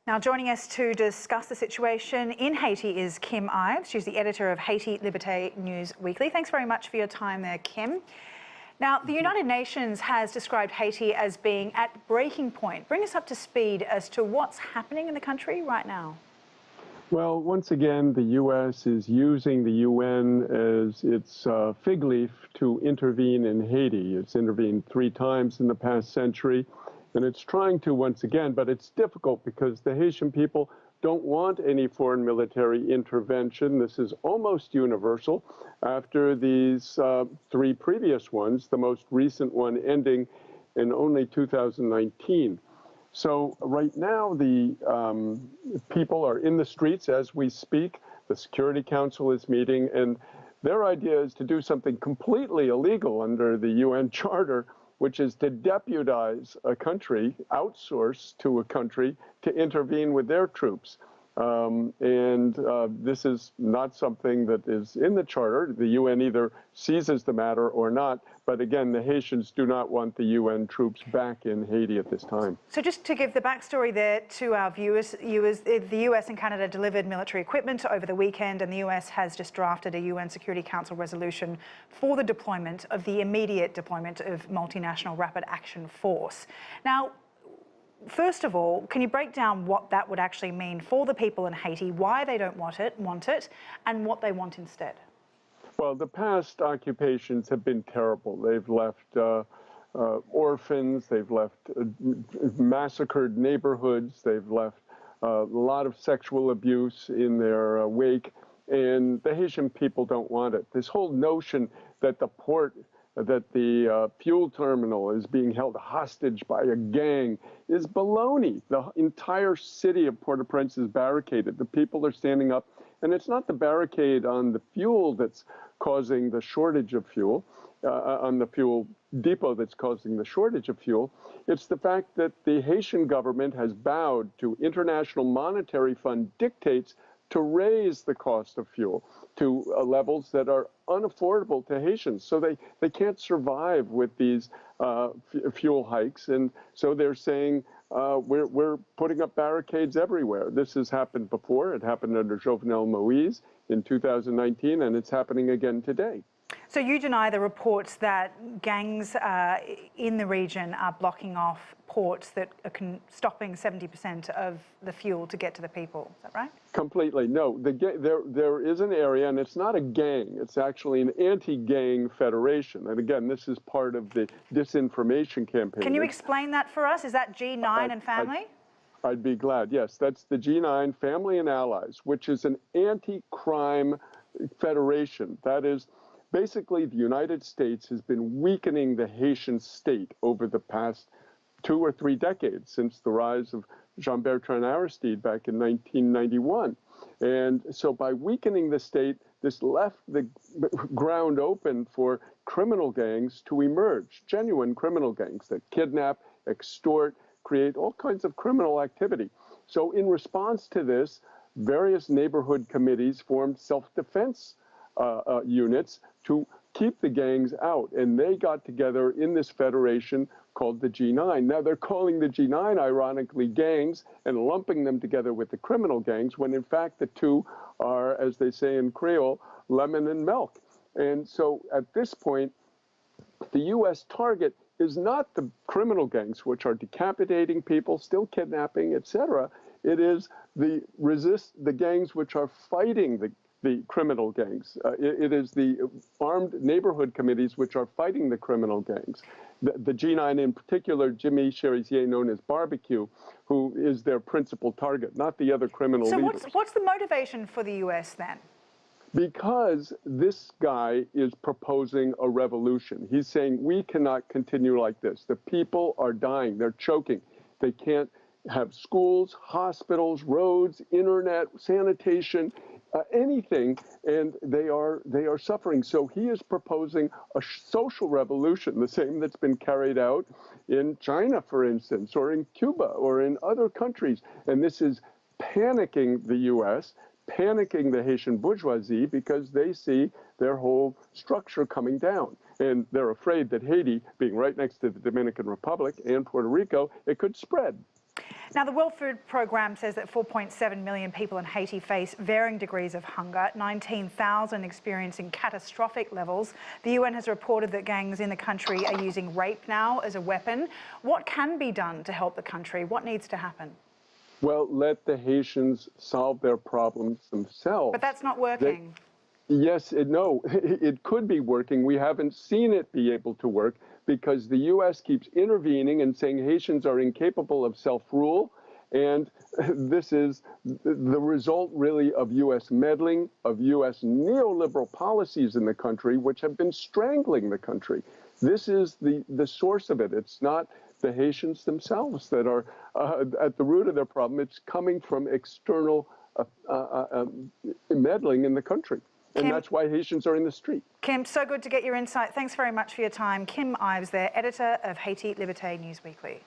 Now, joining us to discuss the situation in Haiti is Kim Ives. She's the editor of Haiti Liberté News Weekly. Thanks very much for your time there, Kim. Now, the United Nations has described Haiti as being at breaking point. Bring us up to speed as to what's happening in the country right now. Well, once again, the U.S. is using the UN as its fig leaf to intervene in Haiti. It's intervened 3 times in the past century, and it's trying to once again, but it's difficult because the Haitian people don't want any foreign military intervention. This is almost universal after these 3 previous ones, the most recent one ending in only 2019. So right now, the people are in the streets as we speak. The Security Council is meeting, and their idea is to do something completely illegal under the UN Charter, which is to deputize a country, outsource to a country to intervene with their troops. This is not something that is in the Charter. The UN either seizes the matter or not. But again, the Haitians do not want the UN troops back in Haiti at this time. So just to give the backstory there to our viewers, the US and Canada delivered military equipment over the weekend, and the US has just drafted a UN Security Council resolution for the deployment of the immediate deployment of multinational rapid action force. Now, first of all, can you break down what that would actually mean for the people in Haiti, why they don't want it, and what they want instead? Well, the past occupations have been terrible. They've left orphans, they've left massacred neighborhoods, they've left a lot of sexual abuse in their wake, and the Haitian people don't want it. This whole notion that the fuel terminal is being held hostage by a gang is baloney. The entire city of Port-au-Prince is barricaded. The people are standing up, and it's not the barricade on the fuel that's causing the shortage of fuel, on the fuel depot that's causing the shortage of fuel. It's the fact that the Haitian government has bowed to International Monetary Fund dictates to raise the cost of fuel to levels that are unaffordable to Haitians. So they can't survive with these fuel hikes. And so they're saying, we're putting up barricades everywhere. This has happened before. It happened under Jovenel Moïse in 2019, and it's happening again today. So you deny the reports that gangs in the region are blocking off ports that are stopping 70% of the fuel to get to the people. Is that right? Completely. No. There is an area, and it's not a gang. It's actually an anti-gang federation. And again, this is part of the disinformation campaign. Can you explain that for us? Is that G9 and family? I'd be glad. Yes, that's the G9, Family and Allies, which is an anti-crime federation. That is, basically, the United States has been weakening the Haitian state over the past 2 or 3 decades since the rise of Jean-Bertrand Aristide back in 1991. And so by weakening the state, this left the ground open for criminal gangs to emerge, genuine criminal gangs that kidnap, extort, create all kinds of criminal activity. So in response to this, various neighborhood committees formed self-defense units to keep the gangs out. And they got together in this federation called the G9. Now they're calling the G9, ironically, gangs and lumping them together with the criminal gangs, when in fact the two are, as they say in Creole, lemon and milk. And so at this point, the U.S. target is not the criminal gangs, which are decapitating people, still kidnapping, etc. It is the gangs which are fighting the criminal gangs. It is the armed neighborhood committees which are fighting the criminal gangs. The G9 in particular, Jimmy Cherizier, known as Barbecue, who is their principal target, not the other criminal leaders. So what's the motivation for the U.S. then? Because this guy is proposing a revolution. He's saying we cannot continue like this. The people are dying. They're choking. They can't have schools, hospitals, roads, internet, sanitation, anything, and they are suffering. So he is proposing a social revolution, the same that's been carried out in China, for instance, or in Cuba, or in other countries. And this is panicking the U.S., panicking the Haitian bourgeoisie, because they see their whole structure coming down. And they're afraid that Haiti, being right next to the Dominican Republic and Puerto Rico, it could spread. Now, the World Food Programme says that 4.7 million people in Haiti face varying degrees of hunger, 19,000 experiencing catastrophic levels. The UN has reported that gangs in the country are using rape now as a weapon. What can be done to help the country? What needs to happen? Well, let the Haitians solve their problems themselves. But that's not working. Yes, no, it could be working. We haven't seen it be able to work because the U.S. keeps intervening and saying Haitians are incapable of self-rule. And this is the result, really, of U.S. meddling, of U.S. neoliberal policies in the country, which have been strangling the country. This is the source of it. It's not the Haitians themselves that are at the root of their problem. It's coming from external meddling in the country. And that's why Haitians are in the street. Kim, so good to get your insight. Thanks very much for your time. Kim Ives there, editor of Haiti Liberté News Weekly.